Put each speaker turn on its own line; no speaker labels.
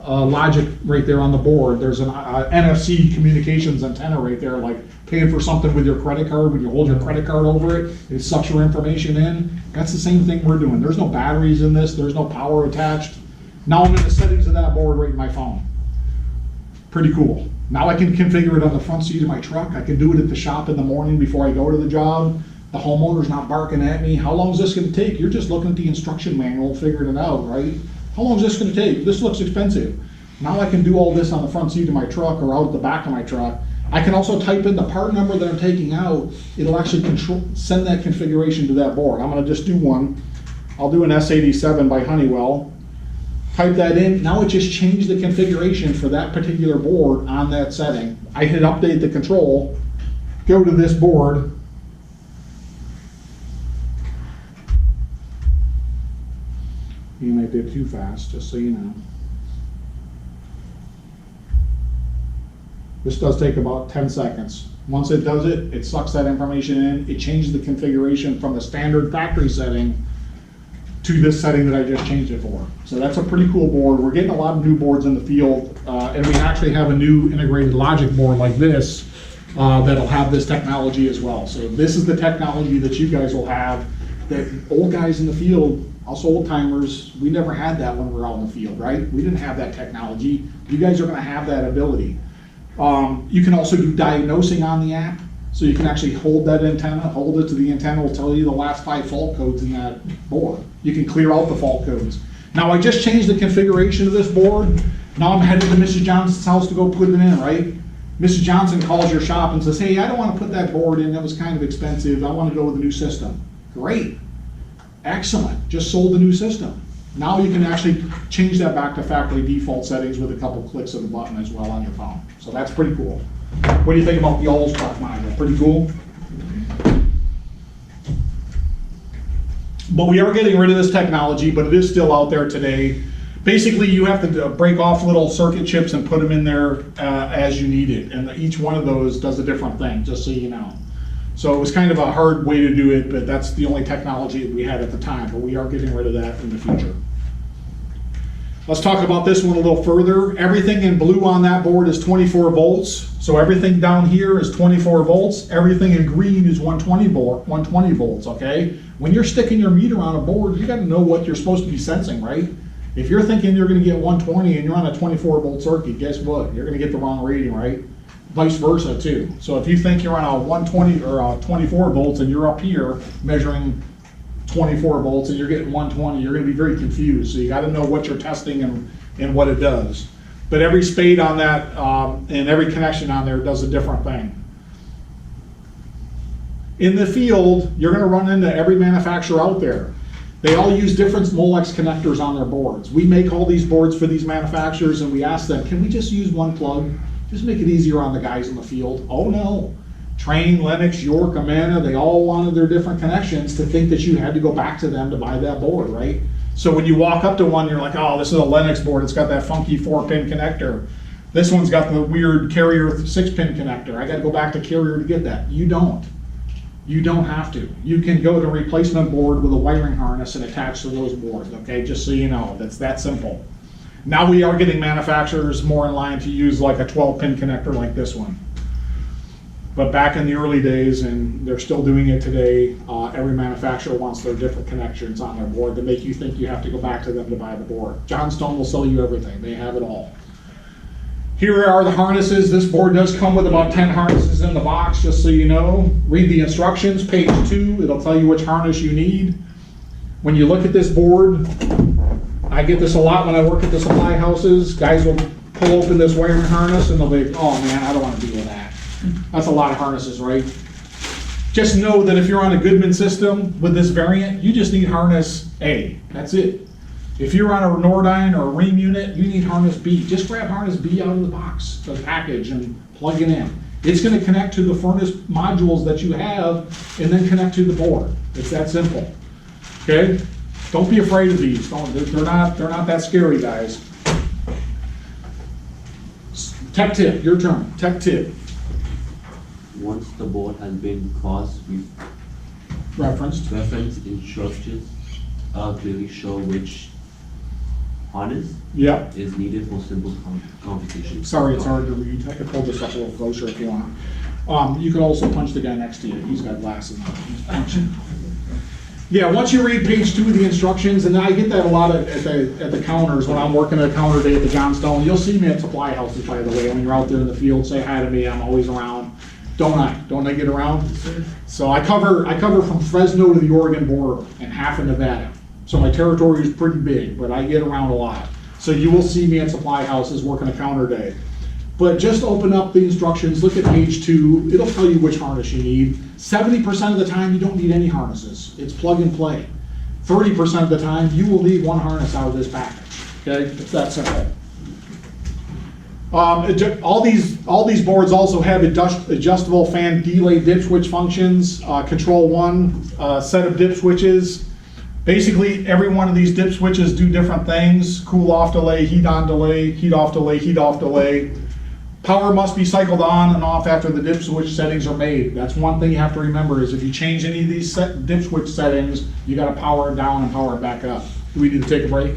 logic right there on the board. There's an NFC communications antenna right there, like paying for something with your credit card. When you hold your credit card over it, it sucks your information in. That's the same thing we're doing. There's no batteries in this. There's no power attached. Now I'm in the settings of that board right in my phone. Pretty cool. Now I can configure it on the front seat of my truck. I can do it at the shop in the morning before I go to the job. The homeowner's not barking at me. How long is this going to take? You're just looking at the instruction manual, figuring it out, right? How long is this going to take? This looks expensive. Now I can do all this on the front seat of my truck or out at the back of my truck. I can also type in the part number that I'm taking out. It'll actually send that configuration to that board. I'm going to just do one. I'll do an S87 by Honeywell. Type that in. Now it just changed the configuration for that particular board on that setting. I hit update the control, go to this board. You might do it too fast, just so you know. This does take about 10 seconds. Once it does it, it sucks that information in. It changes the configuration from the standard factory setting to this setting that I just changed it for. So that's a pretty cool board. We're getting a lot of new boards in the field, and we actually have a new integrated logic board like this that'll have this technology as well. So this is the technology that you guys will have, that old guys in the field, us old timers, we never had that when we were out in the field, right? We didn't have that technology. You guys are gonna have that ability. You can also do diagnosing on the app. So you can actually hold that antenna, hold it to the antenna, will tell you the last 5 fault codes in that board. You can clear out the fault codes. Now I just changed the configuration of this board. Now I'm headed to Mrs. Johnson's house to go put it in, right? Mrs. Johnson calls your shop and says, hey, I don't want to put that board in, that was kind of expensive, I want to go with a new system. Great, excellent, just sold the new system. Now you can actually change that back to factory default settings with a couple clicks of the button as well on your phone. So that's pretty cool. What do you think about the Allspark module? Pretty cool? But we are getting rid of this technology, but it is still out there today. Basically, you have to break off little circuit chips and put them in there as you need it. And each one of those does a different thing, just so you know. So it was kind of a hard way to do it, but that's the only technology that we had at the time. But we are getting rid of that in the future. Let's talk about this one a little further. Everything in blue on that board is 24 volts. So everything down here is 24 volts. Everything in green is 120 volts, okay? When you're sticking your meter on a board, you gotta know what you're supposed to be sensing, right? If you're thinking you're gonna get 120 and you're on a 24 volt circuit, guess what? You're gonna get the wrong reading, right? Vice versa too. So if you think you're on a 120 or a 24 volts and you're up here measuring 24 volts and you're getting 120, you're gonna be very confused. So you gotta know what you're testing and what it does. But every spade on that and every connection on there does a different thing. In the field, you're gonna run into every manufacturer out there. They all use different Molex connectors on their boards. We make all these boards for these manufacturers and we ask them, can we just use one plug? Just make it easier on the guys in the field. Oh no. Trane, Lennox, York, Amana, they all wanted their different connections to think that you had to go back to them to buy that board, right? So when you walk up to one, you're like, oh, this is a Lennox board. It's got that funky 4-pin connector. This one's got the weird Carrier 6-pin connector. I got to go back to Carrier to get that. You don't. You don't have to. You can go to a replacement board with a wiring harness and attach to those boards, okay? Just so you know, that's that simple. Now we are getting manufacturers more in line to use like a 12-pin connector like this one. But back in the early days, and they're still doing it today, every manufacturer wants their different connections on their board to make you think you have to go back to them to buy the board. Johnstone will sell you everything. They have it all. Here are the harnesses. This board does come with about 10 harnesses in the box, just so you know. Read the instructions, page 2. It'll tell you which harness you need. When you look at this board, I get this a lot when I work at the supply houses. Guys will pull open this wiring harness and they'll be, oh man, I don't want to deal with that. That's a lot of harnesses, right? Just know that if you're on a Goodman system with this variant, you just need harness A. That's it. If you're on a Nordyne or a Rheem unit, you need harness B. Just grab harness B out of the box, the package, and plug it in. It's going to connect to the furnace modules that you have and then connect to the board. It's that simple. Okay? Don't be afraid of these. They're not that scary, guys. Tech tip, your turn. Tech tip.
Once the board has been crossed with
Reference
instructions, clearly show which harness
Yep.
is needed for simple computation.
Sorry, it's hard to read. I could pull this up a little closer if you want. You can also punch the guy next to you. He's got glasses on. He's punching. Yeah, once you read page 2 of the instructions, and I get that a lot at the counters when I'm working at a counter day at the Johnstone. You'll see me at supply houses, by the way, when you're out there in the field. Say hi to me. I'm always around. Don't I? Don't I get around? So I cover from Fresno to the Oregon border and half of Nevada. So my territory is pretty big, but I get around a lot. So you will see me at supply houses working a counter day. But just open up the instructions, look at page 2, it'll tell you which harness you need. 70% of the time, you don't need any harnesses. It's plug and play. 30% of the time, you will need one harness out of this package, okay? It's that simple. All these boards also have adjustable fan delay dip switch functions, control 1, set of dip switches. Basically, every one of these dip switches do different things. Cool off delay, heat on delay, heat off delay, heat off delay. Power must be cycled on and off after the dip switch settings are made. That's one thing you have to remember is if you change any of these dip switch settings, you gotta power it down and power it back up. Do we need to take a break?